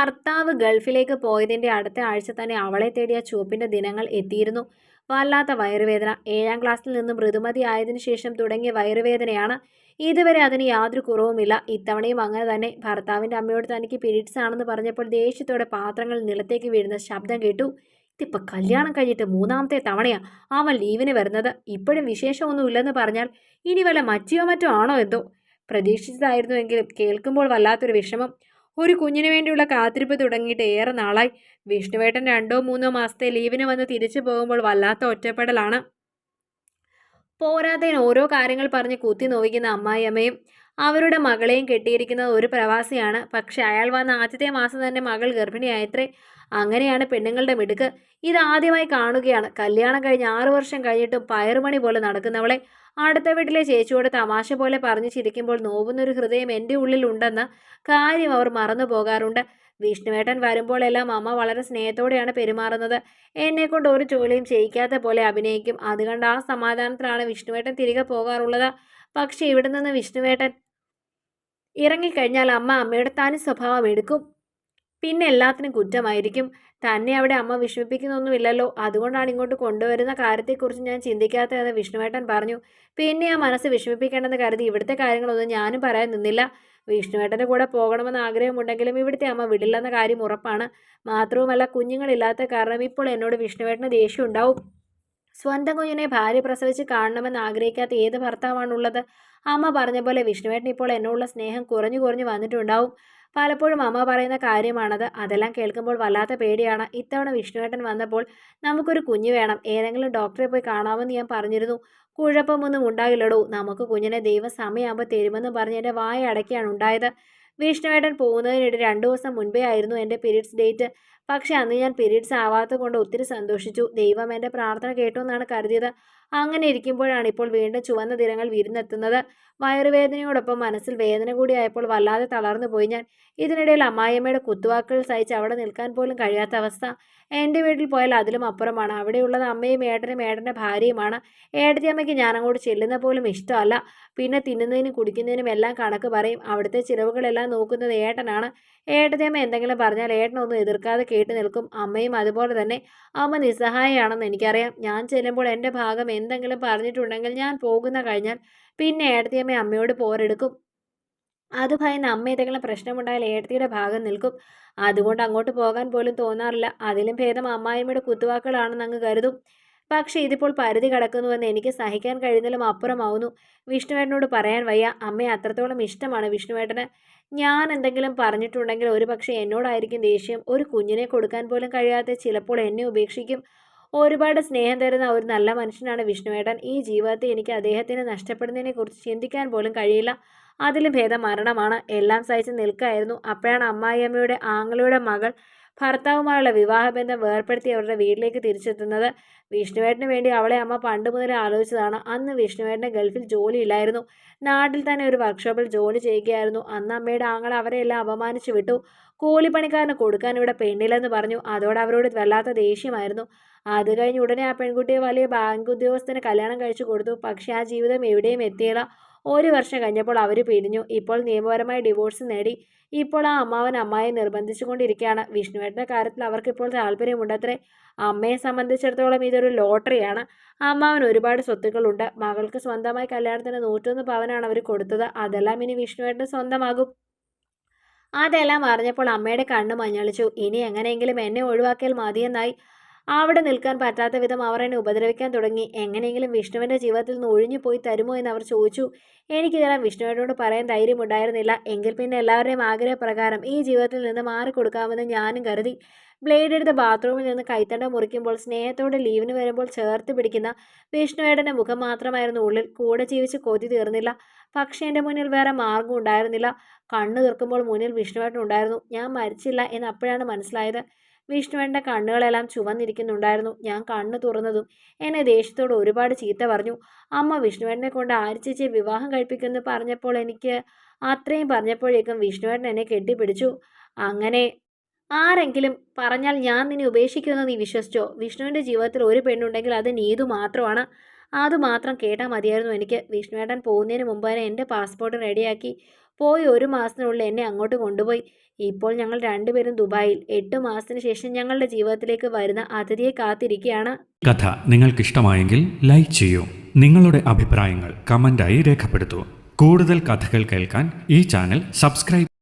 ഭർത്താവ് ഗൾഫിലേക്ക് പോയതിൻ്റെ അടുത്ത ആഴ്ച തന്നെ അവളെ തേടിയ ചുവപ്പിൻ്റെ ദിനങ്ങൾ എത്തിയിരുന്നു. വല്ലാത്ത വയറുവേദന. 7ാം ക്ലാസ്സിൽ നിന്ന് മൃദുമതി ആയതിനു ശേഷം തുടങ്ങിയ വയറുവേദനയാണ്. ഇതുവരെ അതിന് യാതൊരു കുറവുമില്ല. ഇത്തവണയും അങ്ങനെ തന്നെ. ഭർത്താവിൻ്റെ അമ്മയോട് തനിക്ക് പീരീഡ്സ് ആണെന്ന് പറഞ്ഞപ്പോൾ ദേഷ്യത്തോടെ പാത്രങ്ങൾ നിലത്തേക്ക് വീഴുന്ന ശബ്ദം കേട്ടു. ഇതിപ്പോൾ കല്യാണം കഴിഞ്ഞിട്ട് 3ാമത്തെ തവണയാ അവൻ ലീവിന് വരുന്നത്. ഇപ്പോഴും വിശേഷമൊന്നുമില്ലെന്ന് പറഞ്ഞാൽ ഇനി വല്ല മച്ചിയോ മറ്റോ ആണോ എന്തോ. പ്രതീക്ഷിച്ചതായിരുന്നുവെങ്കിലും കേൾക്കുമ്പോൾ വല്ലാത്തൊരു വിഷമം. ഒരു കുഞ്ഞിനു വേണ്ടിയുള്ള കാത്തിരിപ്പ് തുടങ്ങിയിട്ട് ഏറെ നാളായി. വിഷ്ണുവേട്ടൻ 2-3 മാസത്തെ ലീവിന് വന്ന് തിരിച്ചു പോകുമ്പോൾ വല്ലാത്ത ഒറ്റപ്പെടലാണ്. പോരാത്തതിന് ഓരോ കാര്യങ്ങൾ പറഞ്ഞ് കുത്തി നോവിക്കുന്ന അമ്മായിയമ്മയും. അവരുടെ മകളെയും കെട്ടിയിരിക്കുന്നത് ഒരു പ്രവാസിയാണ്. പക്ഷെ അയാൾ വന്ന ആദ്യത്തെ മാസം തന്നെ മകൾ ഗർഭിണിയായത്രേ. അങ്ങനെയാണ് പെണ്ണുങ്ങളുടെ മിടുക്ക്. ഇതാദ്യമായി കാണുകയാണ്. കല്യാണം കഴിഞ്ഞ് 6 വർഷം കഴിഞ്ഞിട്ടും പയറുമണി പോലെ നടക്കുന്നവളെ. അടുത്ത വീട്ടിലെ ചേച്ചിയോട് തമാശ പോലെ പറഞ്ഞു ചിരിക്കുമ്പോൾ നോവുന്നൊരു ഹൃദയം എൻ്റെ ഉള്ളിൽ ഉണ്ടെന്ന കാര്യം അവർ മറന്നു പോകാറുണ്ട്. വിഷ്ണുവേട്ടൻ വരുമ്പോഴെല്ലാം അമ്മ വളരെ സ്നേഹത്തോടെയാണ് പെരുമാറുന്നത്. എന്നെക്കൊണ്ട് ഒരു ജോലിയും ചെയ്യിക്കാത്ത പോലെ അഭിനയിക്കും. അതുകൊണ്ട് ആ സമാധാനത്തിലാണ് വിഷ്ണുവേട്ടൻ തിരികെ പോകാറുള്ളത്. പക്ഷെ ഇവിടെ നിന്ന് വിഷ്ണുവേട്ടൻ ഇറങ്ങിക്കഴിഞ്ഞാൽ അമ്മയുടെ തനി സ്വഭാവം എടുക്കും. പിന്നെ എല്ലാത്തിനും കുറ്റമായിരിക്കും. തന്നെ അവിടെ അമ്മ വിഷമിപ്പിക്കുന്നൊന്നുമില്ലല്ലോ. അതുകൊണ്ടാണ് ഇങ്ങോട്ട് കൊണ്ടുവരുന്ന കാര്യത്തെക്കുറിച്ച് ഞാൻ ചിന്തിക്കാത്തതെന്ന് വിഷ്ണുവേട്ടൻ പറഞ്ഞു. പിന്നെ ആ മനസ്സ് വിഷമിപ്പിക്കേണ്ടെന്ന് കരുതി ഇവിടുത്തെ കാര്യങ്ങളൊന്നും ഞാനും പറയാൻ നിന്നില്ല. വിഷ്ണുവേട്ടൻ്റെ കൂടെ പോകണമെന്ന് ആഗ്രഹമുണ്ടെങ്കിലും ഇവിടുത്തെ അമ്മ വിടില്ലെന്ന കാര്യം ഉറപ്പാണ്. മാത്രവുമല്ല, കുഞ്ഞുങ്ങളില്ലാത്ത കാരണം ഇപ്പോൾ എന്നോട് വിഷ്ണുവേട്ടന് ദേഷ്യം ഉണ്ടാവും. സ്വന്തം കുഞ്ഞിനെ ഭാര്യ പ്രസവിച്ച് കാണണമെന്ന് ആഗ്രഹിക്കാത്ത ഏത് ഭർത്താവാണുള്ളത്? അമ്മ പറഞ്ഞ പോലെ വിഷ്ണുവേട്ടൻ ഇപ്പോൾ എന്നോടുള്ള സ്നേഹം കുറഞ്ഞു കുറഞ്ഞു വന്നിട്ടുണ്ടാവും. പലപ്പോഴും അമ്മ പറയുന്ന കാര്യമാണത്. അതെല്ലാം കേൾക്കുമ്പോൾ വല്ലാത്ത പേടിയാണ്. ഇത്തവണ വിഷ്ണുവേട്ടൻ വന്നപ്പോൾ നമുക്കൊരു കുഞ്ഞ് വേണം, ഏതെങ്കിലും ഡോക്ടറെ പോയി കാണാമെന്ന് ഞാൻ പറഞ്ഞിരുന്നു. കുഴപ്പമൊന്നും ഉണ്ടാകില്ലടോ, നമുക്ക് കുഞ്ഞിനെ ദൈവം സമയമാകുമ്പോൾ തരുമെന്ന് പറഞ്ഞ് എൻ്റെ വായ അടയ്ക്കാണ് ഉണ്ടായത്. വിഷ്ണുവേട്ടൻ പോകുന്നതിനിടെ 2 ദിവസം മുൻപേ ആയിരുന്നു എൻ്റെ പീരീഡ്സ് ഡേറ്റ്. പക്ഷെ അന്ന് ഞാൻ പീരീഡ്സ് ആവാത്തത് കൊണ്ട് ഒത്തിരി സന്തോഷിച്ചു. ദൈവം എൻ്റെ പ്രാർത്ഥന കേട്ടു എന്നാണ് കരുതിയത്. അങ്ങനെ ഇരിക്കുമ്പോഴാണ് ഇപ്പോൾ വീണ്ടും ചുവന്ന ദിനങ്ങൾ വിരുന്നെത്തുന്നത്. വയറുവേദനയോടൊപ്പം മനസ്സിൽ വേദന കൂടിയായപ്പോൾ വല്ലാതെ തളർന്നു പോയി ഞാൻ. ഇതിനിടയിൽ അമ്മായിയമ്മയുടെ കുത്തുവാക്കുകൾ സഹിച്ച് അവിടെ നിൽക്കാൻ പോലും കഴിയാത്ത അവസ്ഥ. എൻ്റെ വീട്ടിൽ പോയാൽ അതിലും അപ്പുറമാണ്. അവിടെയുള്ളത് അമ്മയും ഏട്ടനും ഏട്ടൻ്റെ ഭാര്യയുമാണ്. ഏട്ടത്തിയമ്മയ്ക്ക് ഞാൻ അങ്ങോട്ട് ചെല്ലുന്ന പോലും ഇഷ്ടമല്ല. പിന്നെ തിന്നുന്നതിനും കുടിക്കുന്നതിനും എല്ലാം കണക്ക് പറയും. അവിടുത്തെ ചിലവുകളെല്ലാം നോക്കുന്നത് ഏട്ടനാണ്. ഏട്ടത്തിയമ്മ എന്തെങ്കിലും പറഞ്ഞാൽ ഏട്ടനൊന്നും എതിർക്കാതെ കേട്ട് നിൽക്കും. അമ്മയും അതുപോലെ തന്നെ. അമ്മ നിസ്സഹായയാണെന്ന് എനിക്കറിയാം. ഞാൻ ചെല്ലുമ്പോൾ എൻ്റെ ഭാഗം എന്തെങ്കിലും പറഞ്ഞിട്ടുണ്ടെങ്കിൽ ഞാൻ പോകുന്ന കഴിഞ്ഞാൽ പിന്നെ ഏട്ടത്തിയമ്മ അമ്മയോട് പോരെടുക്കും. അത് ഭയന്ന് അമ്മ എന്തെങ്കിലും പ്രശ്നമുണ്ടായാൽ ഏട്ടത്തിയുടെ ഭാഗം നിൽക്കും. അതുകൊണ്ട് അങ്ങോട്ട് പോകാൻ പോലും തോന്നാറില്ല. അതിലും ഭേദം അമ്മായിയമ്മയുടെ കുത്തുവാക്കുകളാണെന്ന് അങ്ങ് കരുതും. പക്ഷേ ഇതിപ്പോൾ പരിധി കടക്കുന്നുവെന്ന് എനിക്ക് സഹിക്കാൻ കഴിയുന്നതിലും അപ്പുറമാവുന്നു. വിഷ്ണുവേട്ടനോട് പറയാൻ വയ്യ. അമ്മയെ അത്രത്തോളം ഇഷ്ടമാണ് വിഷ്ണുവേട്ടന്. ഞാൻ എന്തെങ്കിലും പറഞ്ഞിട്ടുണ്ടെങ്കിൽ ഒരുപക്ഷെ എന്നോടായിരിക്കും ദേഷ്യം. ഒരു കുഞ്ഞിനെ കൊടുക്കാൻ പോലും കഴിയാതെ ചിലപ്പോൾ എന്നെ ഉപേക്ഷിക്കും. ഒരുപാട് സ്നേഹം തരുന്ന ഒരു നല്ല മനുഷ്യനാണ് വിഷ്ണുവേട്ടൻ. ഈ ജീവിതത്തെ എനിക്ക് അദ്ദേഹത്തിന് നഷ്ടപ്പെടുന്നതിനെക്കുറിച്ച് ചിന്തിക്കാൻ പോലും കഴിയില്ല. അതിലും ഭേദം മരണമാണ്. എല്ലാം സഹിച്ച് നിൽക്കായിരുന്നു. അപ്പോഴാണ് അമ്മായിയമ്മയുടെ ആങ്ങളുടെ മകൾ ഭർത്താവുമായുള്ള വിവാഹബന്ധം വേർപ്പെടുത്തി അവരുടെ വീട്ടിലേക്ക് തിരിച്ചെത്തുന്നത്. വിഷ്ണുവേട്ടന് വേണ്ടി അവളെ അമ്മ പണ്ട് മുതലേ ആലോചിച്ചതാണ്. അന്ന് വിഷ്ണുവേട്ടന് ഗൾഫിൽ ജോലിയില്ലായിരുന്നു. നാട്ടിൽ തന്നെ ഒരു വർക്ക്ഷോപ്പിൽ ജോലി ചെയ്യുകയായിരുന്നു. അന്ന് അമ്മയുടെ ആങ്ങൾ അവരെല്ലാം അപമാനിച്ചു വിട്ടു. കൂലിപ്പണിക്കാരന് കൊടുക്കാൻ ഇവിടെ പെണ്ണില്ലെന്ന് പറഞ്ഞു. അതോടെ അവരോട് വല്ലാത്ത ദേഷ്യമായിരുന്നു. അത് കഴിഞ്ഞ് ഉടനെ ആ പെൺകുട്ടിയെ വലിയ ബാങ്ക് ഉദ്യോഗസ്ഥന് കല്യാണം കഴിച്ചു കൊടുത്തു. പക്ഷേ ആ ജീവിതം എവിടെയും എത്തിയില്ല. 1 വർഷം കഴിഞ്ഞപ്പോൾ അവർ പിരിഞ്ഞു. ഇപ്പോൾ നിയമപരമായി ഡിവോഴ്സ് നേടി. ഇപ്പോൾ ആ അമ്മാവൻ അമ്മായിയെ നിർബന്ധിച്ചുകൊണ്ടിരിക്കുകയാണ്. വിഷ്ണുവേട്ടൻ്റെ കാര്യത്തിൽ അവർക്കിപ്പോൾ താല്പര്യമുണ്ടത്രേ. അമ്മയെ സംബന്ധിച്ചിടത്തോളം ഇതൊരു ലോട്ടറിയാണ്. അമ്മാവൻ ഒരുപാട് സ്വത്തുക്കളുണ്ട്. മകൾക്ക് സ്വന്തമായി കല്യാണത്തിന് 101 പവനാണ് അവർ കൊടുത്തത്. അതെല്ലാം ഇനി വിഷ്ണുവേട്ടന് സ്വന്തമാകും. അതെല്ലാം അറിഞ്ഞപ്പോൾ അമ്മയുടെ കണ്ണ് മഞ്ഞളിച്ചു. ഇനി എങ്ങനെയെങ്കിലും എന്നെ ഒഴിവാക്കിയാൽ മതിയെന്നായി. അവിടെ നിൽക്കാൻ പറ്റാത്ത വിധം അവർ എന്നെ ഉപദ്രവിക്കാൻ തുടങ്ങി. എങ്ങനെയെങ്കിലും വിഷ്ണുവിൻ്റെ ജീവിതത്തിൽ നിന്ന് ഒഴിഞ്ഞു പോയി തരുമോ എന്ന് അവർ ചോദിച്ചു. എനിക്കിതെല്ലാം വിഷ്ണുവിനോട് പറയാൻ ധൈര്യമുണ്ടായിരുന്നില്ല. എങ്കിൽ പിന്നെ എല്ലാവരുടെയും ആഗ്രഹപ്രകാരം ഈ ജീവിതത്തിൽ നിന്ന് മാറിക്കൊടുക്കാമെന്ന് ഞാനും കരുതി. ബ്ലേഡ് എടുത്ത് ബാത്റൂമിൽ നിന്ന് കൈത്തണ്ട മുറിക്കുമ്പോൾ സ്നേഹത്തോടെ ലീവിന് വരുമ്പോൾ ചേർത്ത് പിടിക്കുന്ന വിഷ്ണുവേട്ടൻ്റെ മുഖം മാത്രമായിരുന്നു ഉള്ളിൽ. കൂടെ ജീവിച്ച് കൊതി തീർന്നില്ല. പക്ഷേ എൻ്റെ മുന്നിൽ വേറെ മാർഗം ഉണ്ടായിരുന്നില്ല. കണ്ണു തീർക്കുമ്പോൾ മുന്നിൽ വിഷ്ണുവേട്ടൻ ഉണ്ടായിരുന്നു. ഞാൻ മരിച്ചില്ല എന്ന് അപ്പോഴാണ് മനസ്സിലായത്. വിഷ്ണുവേട്ടൻ്റെ കണ്ണുകളെല്ലാം ചുവന്നിരിക്കുന്നുണ്ടായിരുന്നു. ഞാൻ കണ്ണു തുറന്നതും എന്നെ ദേഷ്യത്തോട് ഒരുപാട് ചീത്ത പറഞ്ഞു. അമ്മ വിഷ്ണുവേട്ടനെ കൊണ്ട് ആര്യച്ചേച്ചിയെ വിവാഹം കഴിപ്പിക്കുമെന്ന് പറഞ്ഞപ്പോൾ അത്രയും പറഞ്ഞപ്പോഴേക്കും വിഷ്ണുവേട്ടൻ എന്നെ കെട്ടിപ്പിടിച്ചു. അങ്ങനെ ആരെങ്കിലും പറഞ്ഞാൽ ഞാൻ നിന്നെ ഉപേക്ഷിക്കുമെന്ന് നീ വിശ്വസിച്ചോ? വിഷ്ണുവിൻ്റെ ജീവിതത്തിൽ ഒരു പെണ്ണുണ്ടെങ്കിൽ അത് നീതു മാത്രമാണ്. അതുമാത്രം കേട്ടാൽ മതിയായിരുന്നു എനിക്ക്. വിഷ്ണുവേട്ടൻ പോകുന്നതിന് മുമ്പ് തന്നെ എൻ്റെ പാസ്പോർട്ട് റെഡിയാക്കി പോയി 1 മാസത്തിനുള്ളിൽ എന്നെ അങ്ങോട്ട് കൊണ്ടുപോയി. ഇപ്പോൾ ഞങ്ങൾ രണ്ടുപേരും ദുബായിൽ. 8 മാസത്തിന് ശേഷം ഞങ്ങളുടെ ജീവിതത്തിലേക്ക് വരുന്ന അതിഥിയെ കാത്തിരിക്കുകയാണ്. കഥ നിങ്ങൾക്കിഷ്ടമായെങ്കിൽ ലൈക്ക് ചെയ്യൂ. നിങ്ങളുടെ അഭിപ്രായങ്ങൾ കമൻ്റായി രേഖപ്പെടുത്തൂ. കൂടുതൽ കഥകൾ കേൾക്കാൻ ഈ ചാനൽ സബ്സ്ക്രൈബ്